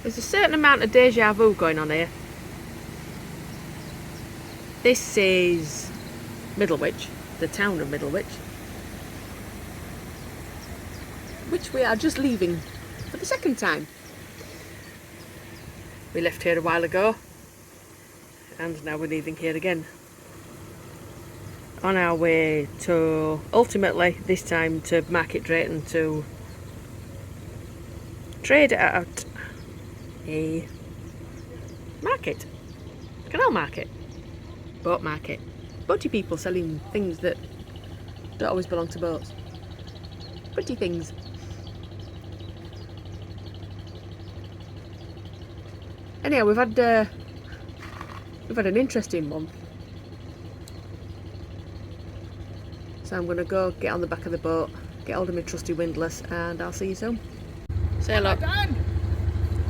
There's a certain amount of deja vu going on here. This is Middlewich, the town of Middlewich, which we are just leaving for the second time. We left here a while ago and now we're leaving here again. On our way to, ultimately this time, to Market Drayton to trade at a market, canal market, boat market, boaty people selling things that don't always belong to boats, pretty things. Anyhow, we've had an interesting month, so I'm going to go get on the back of the boat, get hold of my trusty windlass, and I'll see you soon. Say hello.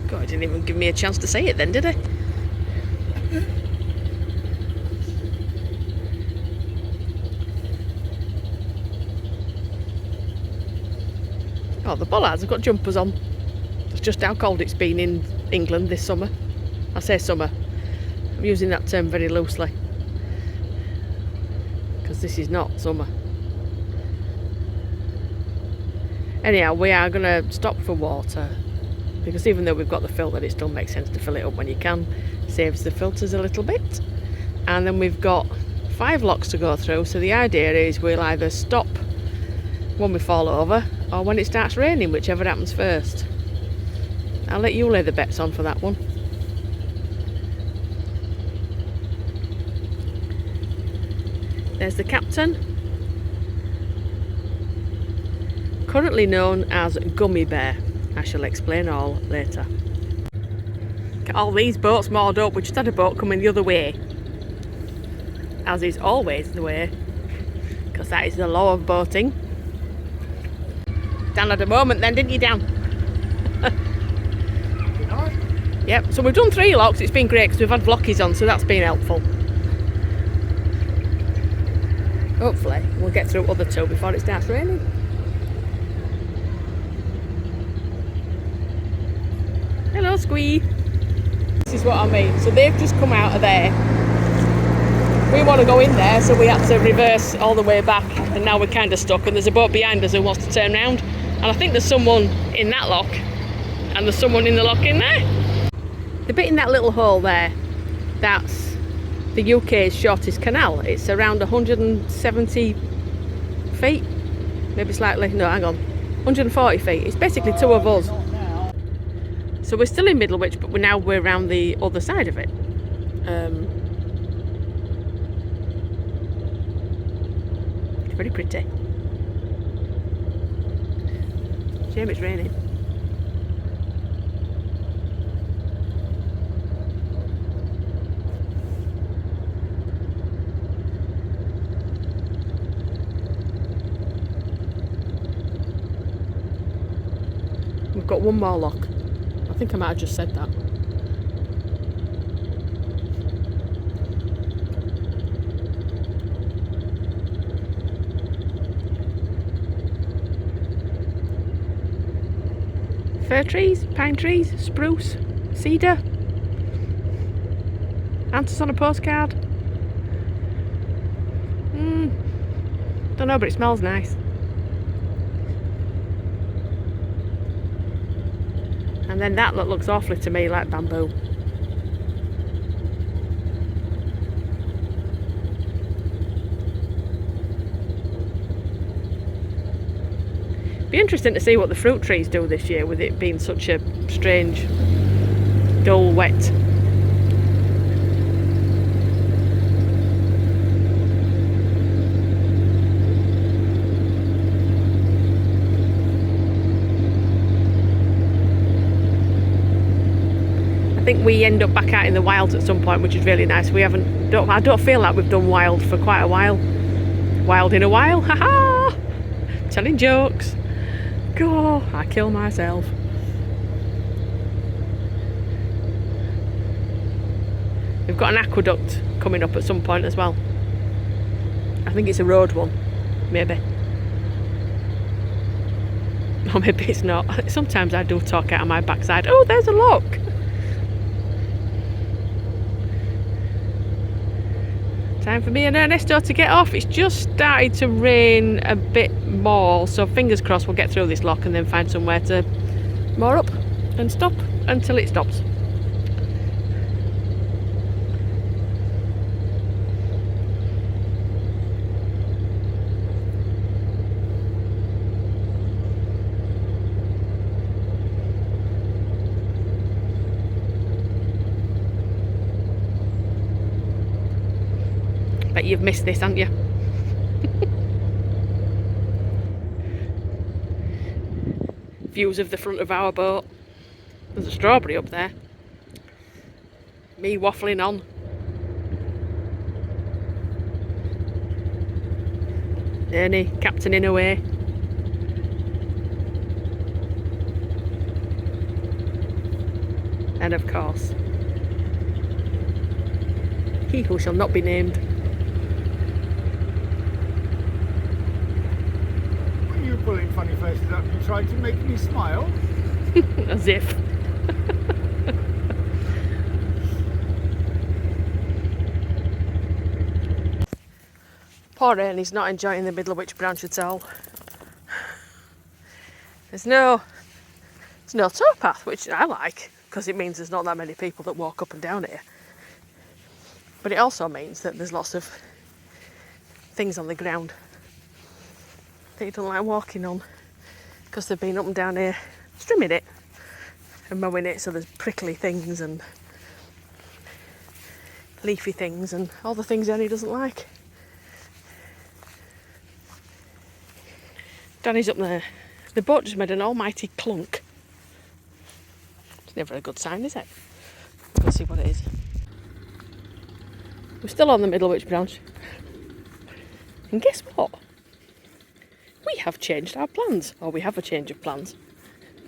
God, he didn't even give me a chance to say it then, did he? Oh, the bollards have got jumpers on. It's just how cold it's been in England this summer. I say summer, I'm using that term very loosely, because this is not summer. Anyhow, we are going to stop for water, because even though we've got the filter, it still makes sense to fill it up when you can. Saves the filters a little bit. And then we've got 5 locks to go through, so the idea is we'll either stop when we fall over or when it starts raining, whichever happens first. I'll let you lay the bets on for that one. There's the captain, currently known as Gummy Bear. I shall explain all later. Get all these boats moored up. We just had a boat coming the other way, as is always the way, because that is the law of boating. Down at the moment then, didn't you, Dan? Yep, so we've done 3 locks. It's been great because we've had vlockies on, so that's been helpful. Hopefully we'll get through other 2 before it starts raining. Hello, Squee. This is what I mean. So they've just come out of there. We want to go in there, so we had to reverse all the way back, and now we're kind of stuck, and there's a boat behind us who wants to turn round, and I think there's someone in that lock and there's someone in the lock in there. The bit in that little hole there, that's the UK's shortest canal. It's around 170 feet, maybe slightly, no, hang on, 140 feet. It's basically 2 of us. So we're still in Middlewich, but we're around the other side of it. It's very pretty. Shame it's raining. We've got 1 more lock. I think I might have just said that. Fir trees, pine trees, spruce, cedar. Answers on a postcard. Don't know, but it smells nice. And then that looks awfully to me like bamboo. Be interesting to see what the fruit trees do this year, with it being such a strange, dull, wet. I think we end up back out in the wilds at some point, which is really nice. I don't feel like we've done wild for quite a while. Wild in a while, haha! Telling jokes. Go, I kill myself. We've got an aqueduct coming up at some point as well. I think it's a road one, maybe. Or maybe it's not. Sometimes I do talk out of my backside. Oh, there's a lock. Time for me and Ernesto to get off. It's just started to rain a bit more, so fingers crossed we'll get through this lock and then find somewhere to moor up and stop until it stops. Bet you've missed this, haven't you? Views of the front of our boat. There's a strawberry up there. Me waffling on. Ernie captaining away. And of course, he who shall not be named. Pulling funny faces up, you trying to make me smile? As if. Poor Ernie's not enjoying the Middlewich branch at all. There's no towpath, which I like, because it means there's not that many people that walk up and down here. But it also means that there's lots of things on the ground that you don't like walking on, because they've been up and down here trimming it and mowing it, so there's prickly things and leafy things and all the things Ernie doesn't like. Danny's up there. The boat just made an almighty clunk. It's never a good sign, is it? Let's see what it is. We're still on the Middlewich branch. And guess what? We have changed our plans, or we have a change of plans.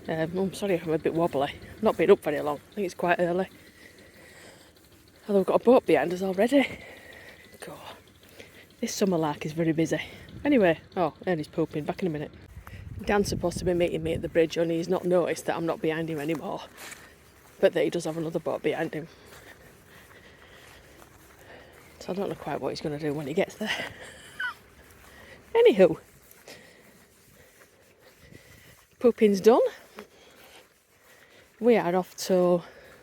I'm sorry if I'm a bit wobbly. I've not been up very long. I think it's quite early. Although we've got a boat behind us already. God, this summer lark is very busy. Anyway, Ernie's pooping. Back in a minute. Dan's supposed to be meeting me at the bridge, only he's not noticed that I'm not behind him anymore. But that he does have another boat behind him. So I don't know quite what he's going to do when he gets there. Anywho. Pooping's done. We are off to,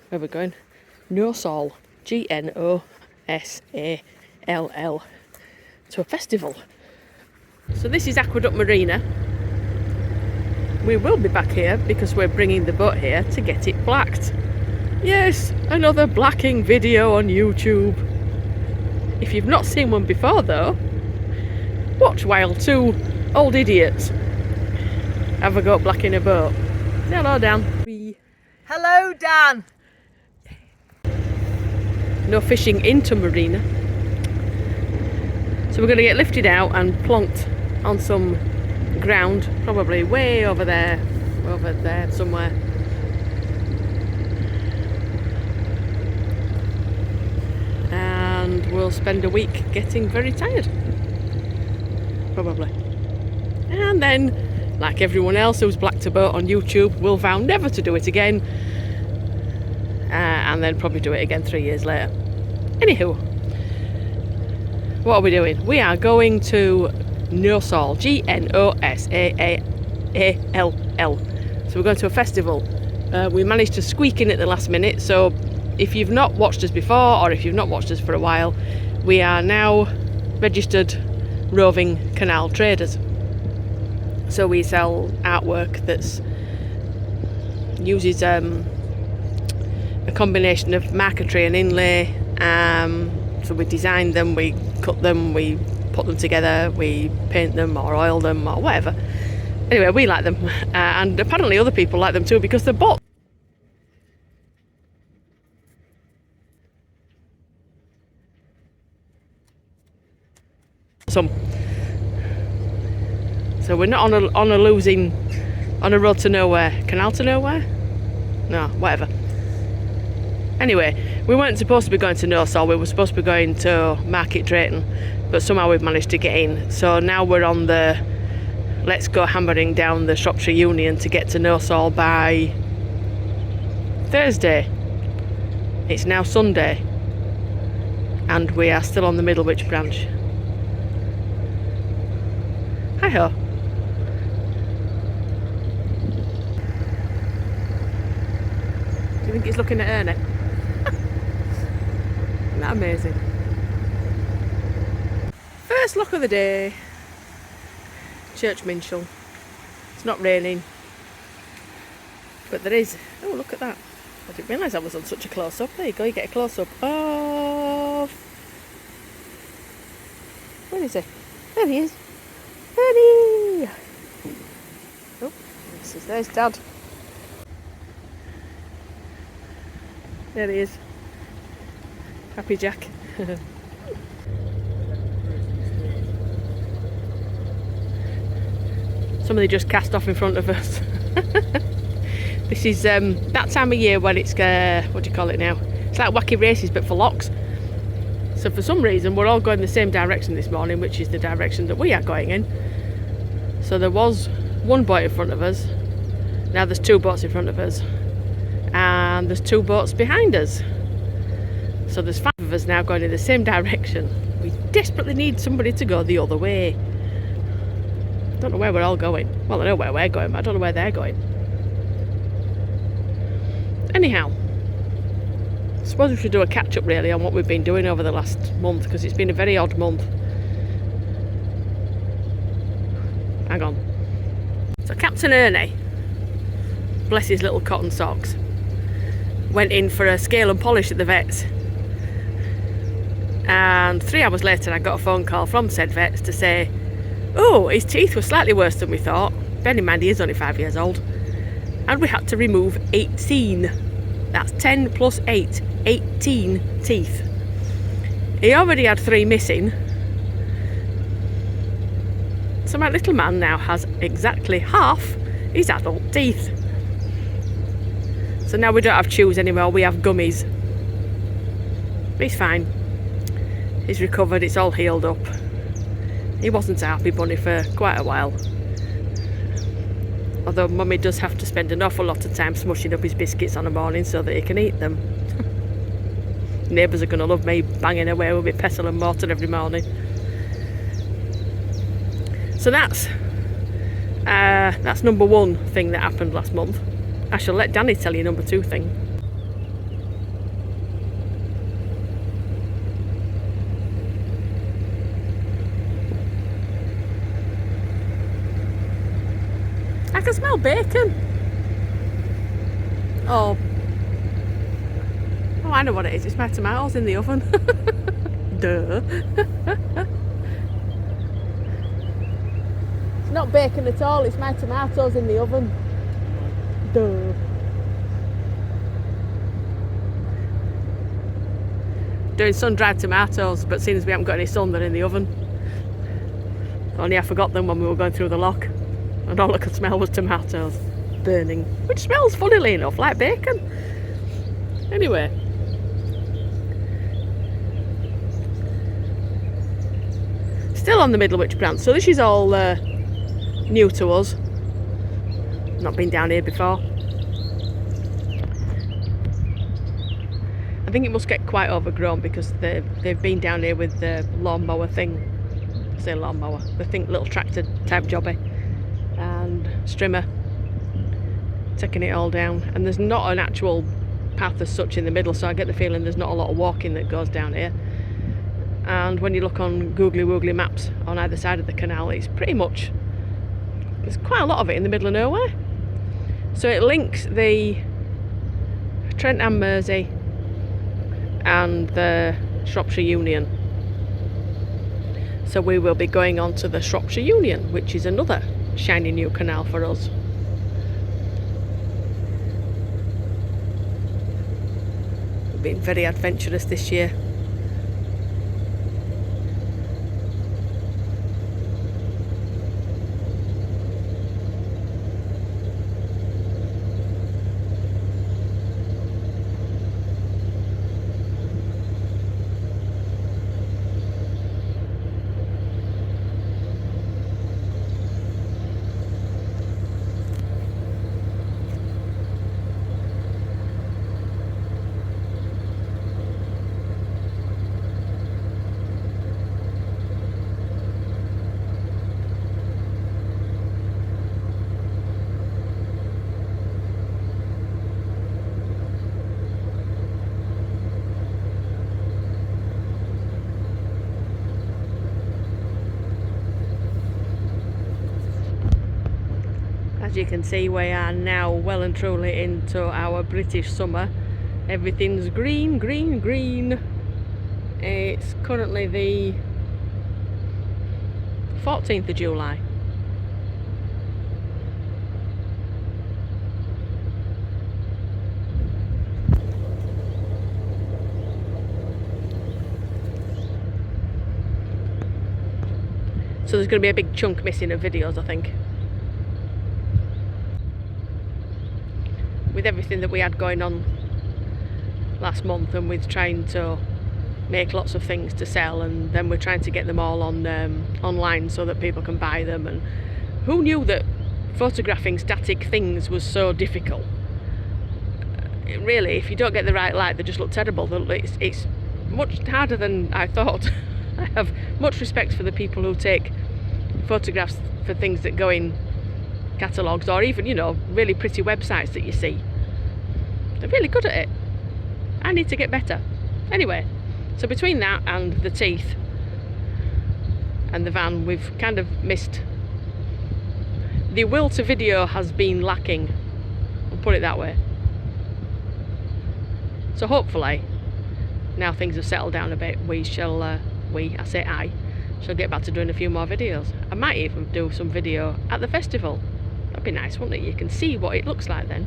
where we're going? Nosall, Gnosall, to a festival. So this is Aqueduct Marina. We will be back here because we're bringing the boat here to get it blacked. Yes, another blacking video on YouTube. If you've not seen one before though, watch while two old idiots have a go at blacking a boat. Say hello, Dan. Hello, Dan. No fishing into Marina. So we're going to get lifted out and plonked on some ground, probably way over there somewhere. And we'll spend a week getting very tired. Probably. And then, like everyone else who's blacked a boat on YouTube, we'll vow never to do it again, and then probably do it again 3 years later. Anywho, what are we doing? We are going to Nosall, Gnosall. So we're going to a festival. We managed to squeak in at the last minute, so if you've not watched us before, or if you've not watched us for a while, we are now registered roving canal traders. So we sell artwork that's uses a combination of marquetry and inlay. So we design them, we cut them, we put them together, we paint them or oil them or whatever. Anyway, we like them, and apparently other people like them too because they're bought. Some. So we're not on a road to nowhere, canal to nowhere? No, whatever. Anyway, we weren't supposed to be going to Nosall, we were supposed to be going to Market Drayton, but somehow we've managed to get in. So now we're on the let's go hammering down the Shropshire Union to get to Nosall by Thursday. It's now Sunday, and we are still on the Middlewich branch. Hi ho. Do you think he's looking at Ernie? Isn't that amazing? First look of the day. Church Minshall. It's not raining, but there is. Oh, look at that. I didn't realise I was on such a close-up. There you go, you get a close-up of... Where is he? There he is. Ernie! Oh, there's Dad. There he is. Happy Jack. Somebody just cast off in front of us. This is that time of year when it's, what do you call it now? It's like wacky races but for locks. So for some reason we're all going the same direction this morning, which is the direction that we are going in. So there was one boat in front of us, now there's two boats in front of us, and there's two boats behind us. So there's 5 of us now going in the same direction. We desperately need somebody to go the other way. I don't know where we're all going. Well, I know where we're going, but I don't know where they're going. Anyhow, I suppose we should do a catch-up really on what we've been doing over the last month, because it's been a very odd month. Hang on. So Captain Ernie, bless his little cotton socks, went in for a scale and polish at the vet's. And 3 hours later I got a phone call from said vets to say, oh, his teeth were slightly worse than we thought. Bear in mind he is only 5 years old. And we had to remove 18. That's 10 plus 8. 18 teeth. He already had 3 missing. So my little man now has exactly half his adult teeth. So now we don't have chews anymore, we have gummies. But he's fine. He's recovered, it's all healed up. He wasn't a happy bunny for quite a while. Although Mummy does have to spend an awful lot of time smushing up his biscuits on a morning so that he can eat them. Neighbours are going to love me banging away with my pestle and mortar every morning. So that's number 1 thing that happened last month. I shall let Danny tell you number 2 thing. I can smell bacon. Oh, I know what it is. It's my tomatoes in the oven. Duh. It's not bacon at all. It's my tomatoes in the oven. Duh. Doing sun-dried tomatoes, but seeing as we haven't got any sun, they're in the oven. Only I forgot them when we were going through the lock. And all I could smell was tomatoes burning, which smells, funnily enough, like bacon. Anyway, still on the Middlewich branch, so this is all new to us. Not been down here before. I think it must get quite overgrown because they've been down here with the lawnmower thing. I say lawnmower, the thing, little tractor type jobby. And strimmer, taking it all down, and there's not an actual path as such in the middle, so I get the feeling there's not a lot of walking that goes down here. And when you look on googly woogly maps on either side of the canal, it's pretty much, there's quite a lot of it in the middle of nowhere. So it links the Trent and Mersey and the Shropshire Union. So we will be going on to the Shropshire Union, which is another shiny new canal for us. We've been very adventurous this year. you can see, we are now well and truly into our British summer. Everything's green, green, green. It's currently the 14th of July. So there's going to be a big chunk missing of videos, I think. With everything that we had going on last month, and with trying to make lots of things to sell, and then we're trying to get them all on online so that people can buy them. And who knew that photographing static things was so difficult? Really, if you don't get the right light, they just look terrible. It's much harder than I thought. I have much respect for the people who take photographs for things that go in catalogues, or even, you know, really pretty websites that you see. They're really good at it. I need to get better. Anyway, so between that and the teeth and the van, we've kind of missed. The will to video has been lacking, I'll put it that way. So hopefully, now things have settled down a bit, I shall get back to doing a few more videos. I might even do some video at the festival. That'd be nice, wouldn't it? You can see what it looks like then.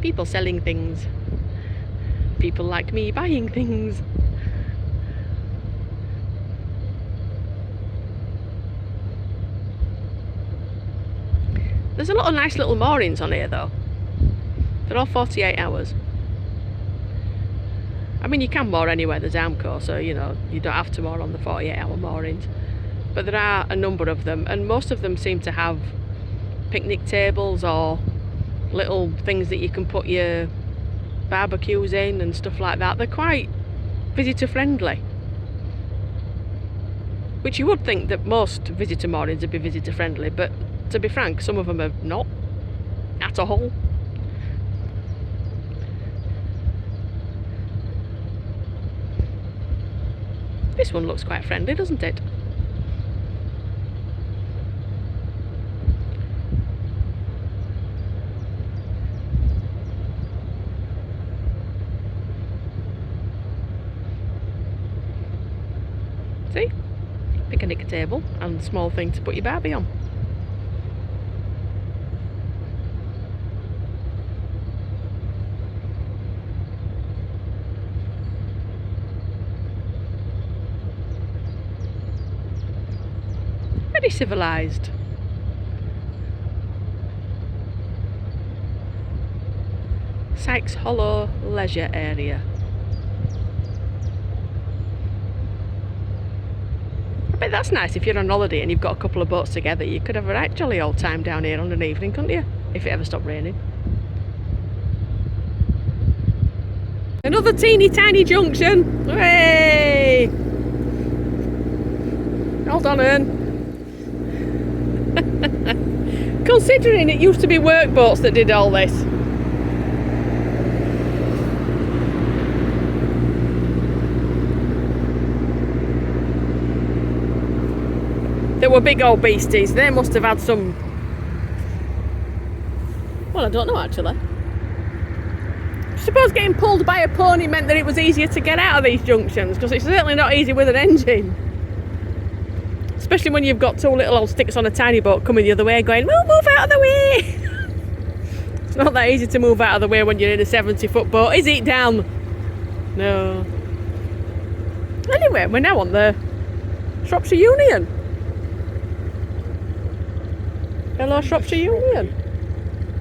People selling things. People like me buying things. There's a lot of nice little moorings on here though. They're all 48 hours. I mean, you can moor anywhere there's Armco, so you know, you don't have to moor on the 48-hour moorings. But there are a number of them, and most of them seem to have picnic tables or little things that you can put your barbecues in and stuff like that. They're quite visitor friendly, which you would think that most visitor moorings would be visitor friendly, but to be frank, some of them are not at all. This one looks quite friendly, doesn't it? See? Picnic table and small thing to put your barbie on. Very civilised. Sykes Hollow leisure area. I bet that's nice if you're on holiday and you've got a couple of boats together. You could have a right jolly old time down here on an evening, couldn't you? If it ever stopped raining. Another teeny tiny junction. Hooray! Hold on, Ern. Considering it used to be workboats that did all this. They were big old beasties. They must have had some... Well, I don't know actually. I suppose getting pulled by a pony meant that it was easier to get out of these junctions, because it's certainly not easy with an engine. Especially when you've got two little old sticks on a tiny boat coming the other way going, "Well, move out of the way!" It's not that easy to move out of the way when you're in a 70-foot boat, is it, Dan? No. Anyway, we're now on the Shropshire Union. Hello, Shropshire Union.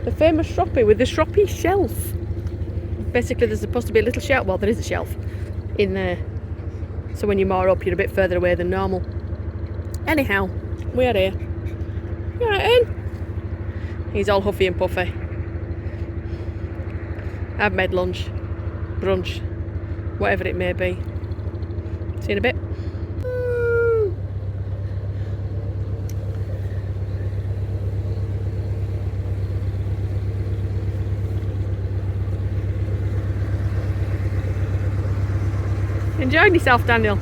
The famous Shroppy with the Shroppy shelf. Basically, there's supposed to be a little shelf, well, there is a shelf in there. So when you moor up, you're a bit further away than normal. Anyhow, we're here. You alright, Ian? He's all huffy and puffy. I've made lunch, brunch, whatever it may be. See you in a bit. Enjoying yourself, Daniel?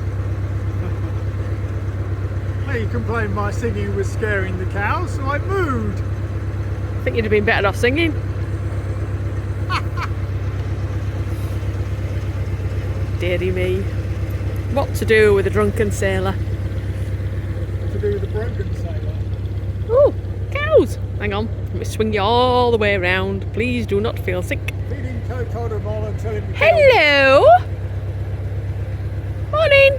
Well, you complained my singing was scaring the cows, so I moved. think you'd have been better off singing. Dearie me. What to do with a drunken sailor? To do with the broken sailor. Oh, cows! Hang on, let me swing you all the way around. Please do not feel sick. Feeding Cocodamol and telling me. Hello! Morning!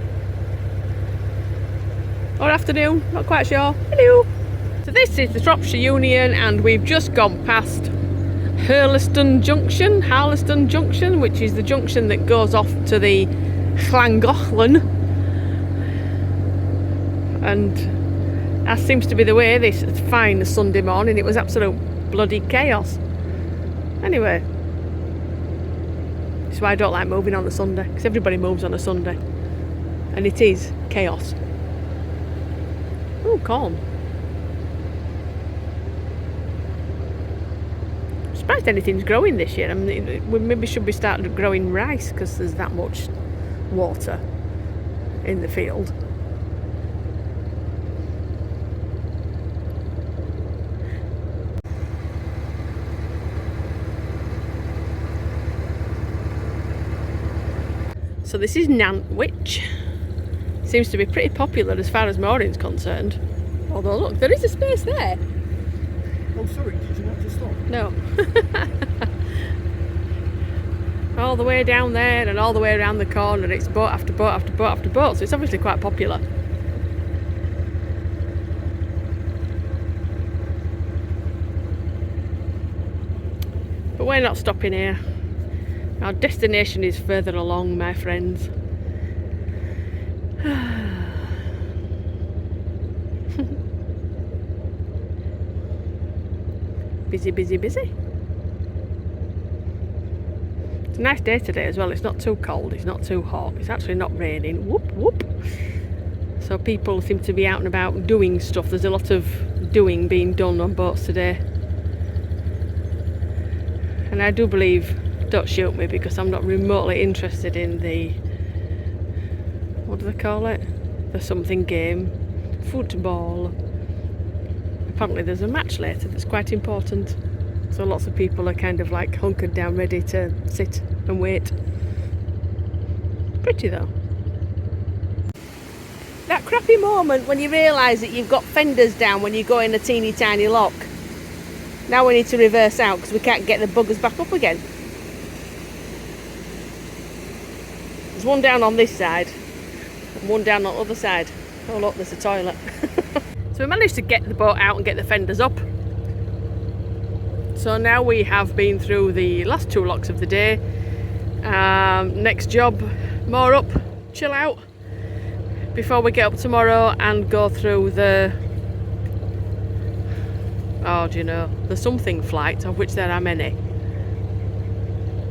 Or afternoon, not quite sure. Hello! So this is the Shropshire Union and we've just gone past Harleston Junction, which is the junction that goes off to the Llangollen. And that seems to be the way this fine Sunday morning. It was absolute bloody chaos. Anyway, that's why I don't like moving on a Sunday, because everybody moves on a Sunday. And it is chaos. Oh, corn. I'm surprised anything's growing this year. I mean, we maybe should be starting growing rice because there's that much water in the field. So this is Nantwich. Seems to be pretty popular as far as mooring's concerned. Although look, there is a space there. Oh, sorry, did you want to stop? No. All the way down there and all the way around the corner, it's boat after boat after boat after boat, so it's obviously quite popular. But we're not stopping here. Our destination is further along, my friends. Busy, busy, busy. It's a nice day today as well. It's not too cold, it's not too hot, it's actually not raining. Whoop, whoop. So people seem to be out and about doing stuff. There's a lot of doing being done on boats today. And I do believe, don't shoot me because I'm not remotely interested in the, what do they call it? The something game. Football. Apparently there's a match later that's quite important. So lots of people are kind of like hunkered down ready to sit and wait. Pretty though. That crappy moment when you realise that you've got fenders down when you go in a teeny tiny lock. Now we need to reverse out because we can't get the buggers back up again. There's one down on this side and one down on the other side. Oh look, there's a toilet. So we managed to get the boat out and get the fenders up. So now we have been through the last two locks of the day. Next job, more up, chill out before we get up tomorrow and go through the, oh do you know, the something flight, of which there are many.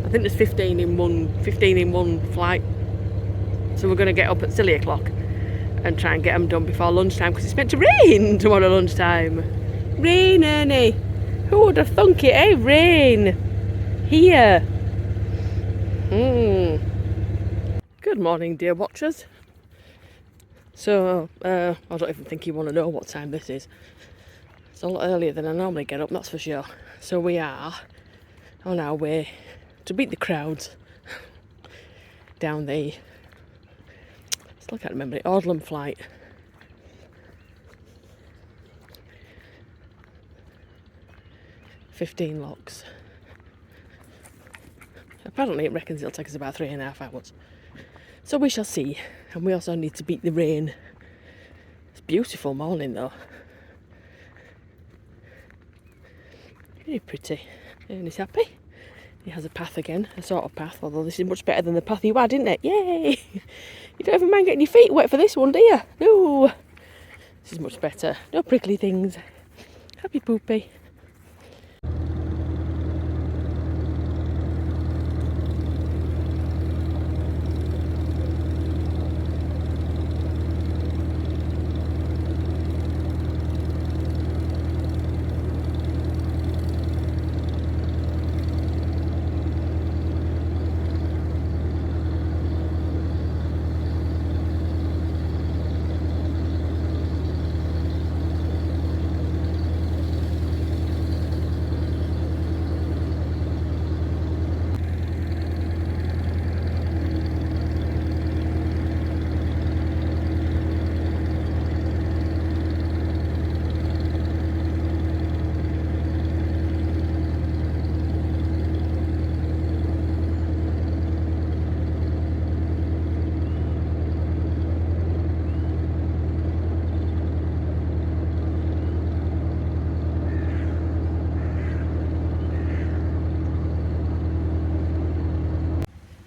I think there's 15 in one flight. So we're going to get up at silly o'clock and try and get them done before lunchtime because it's meant to rain tomorrow lunchtime. Rain, Ernie. Who would have thunk it, eh? Rain. Here. Good morning, dear watchers. So, I don't even think you want to know what time this is. It's a lot earlier than I normally get up, that's for sure. So we are on our way to beat the crowds down the, still can't remember it, Ordland flight. "15 locks. Apparently it reckons it'll take us about 3.5 hours. So we shall see. And we also need to beat the rain. It's a beautiful morning though. Very pretty. And he's happy. He has a path again, a sort of path, although this is much better than the path you had, isn't it? Yay! You don't even mind getting your feet wet for this one, do you? No! This is much better. No prickly things. Happy poopy.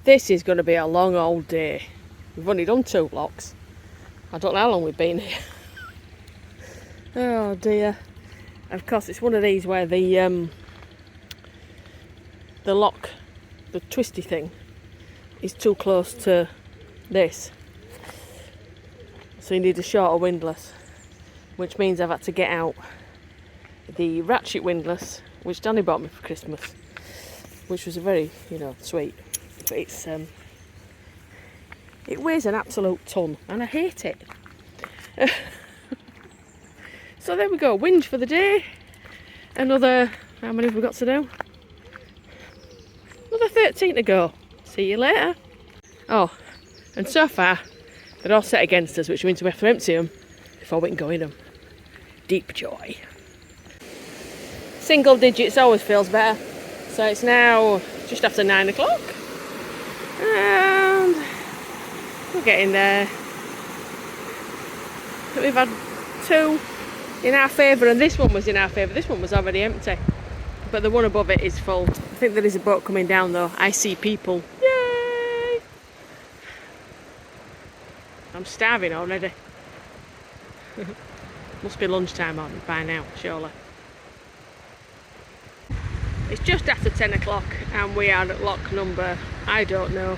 This is going to be a long old day. We've only done 2 locks. I don't know how long we've been here. Oh dear. Of course, it's one of these where the lock, the twisty thing, is too close to this. So you need a shorter windlass, which means I've had to get out the ratchet windlass, which Danny bought me for Christmas, which was a very, sweet. But it weighs an absolute ton, and I hate it. So there we go, whinge for the day. Another, how many have we got to do? Another 13 to go. See you later. Oh, and so far, they're all set against us, which means we have to empty them before we can go in them. Deep joy. Single digits always feels better. So it's now just after 9 o'clock. And we're getting there. We've had 2 in our favour, and this one was in our favour. This one was already empty, but the one above it is full. I think there is a boat coming down though. I see people. Yay! I'm starving already. Must be lunchtime on by now, surely. It's just after 10 o'clock and we are at lock number, I don't know,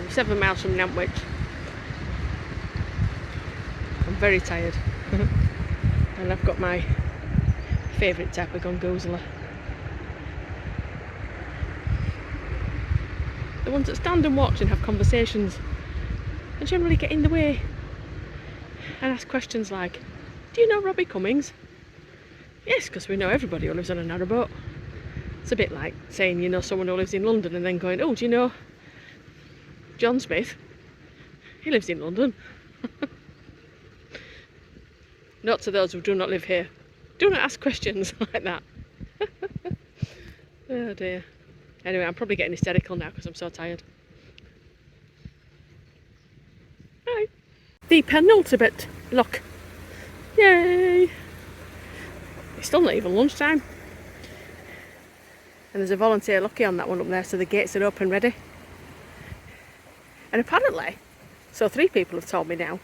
7 miles from Nantwich. I'm very tired. And I've got my favourite type of gongoozler. The ones that stand and watch and have conversations and generally get in the way and ask questions like, do you know Robbie Cummings? Yes, because we know everybody who lives on a narrowboat. It's a bit like saying you know someone who lives in London and then going, oh, do you know John Smith? He lives in London. Not to those who do not live here. Do not ask questions like that. Oh dear. Anyway, I'm probably getting hysterical now because I'm so tired. Bye. The penultimate lock. Yay! It's still not even lunchtime. And there's a volunteer lucky on that one up there, so the gates are open ready. And apparently, so 3 people have told me now,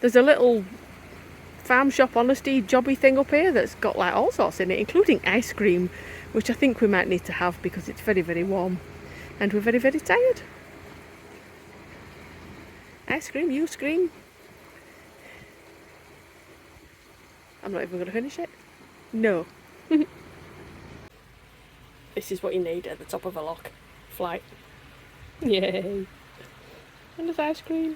there's a little farm shop honesty jobby thing up here that's got like all sorts in it, including ice cream, which I think we might need to have because it's very, very warm and we're very, very tired. Ice cream, you scream. I'm not even going to finish it. No. This is what you need at the top of a lock. Flight. Yay. And there's ice cream.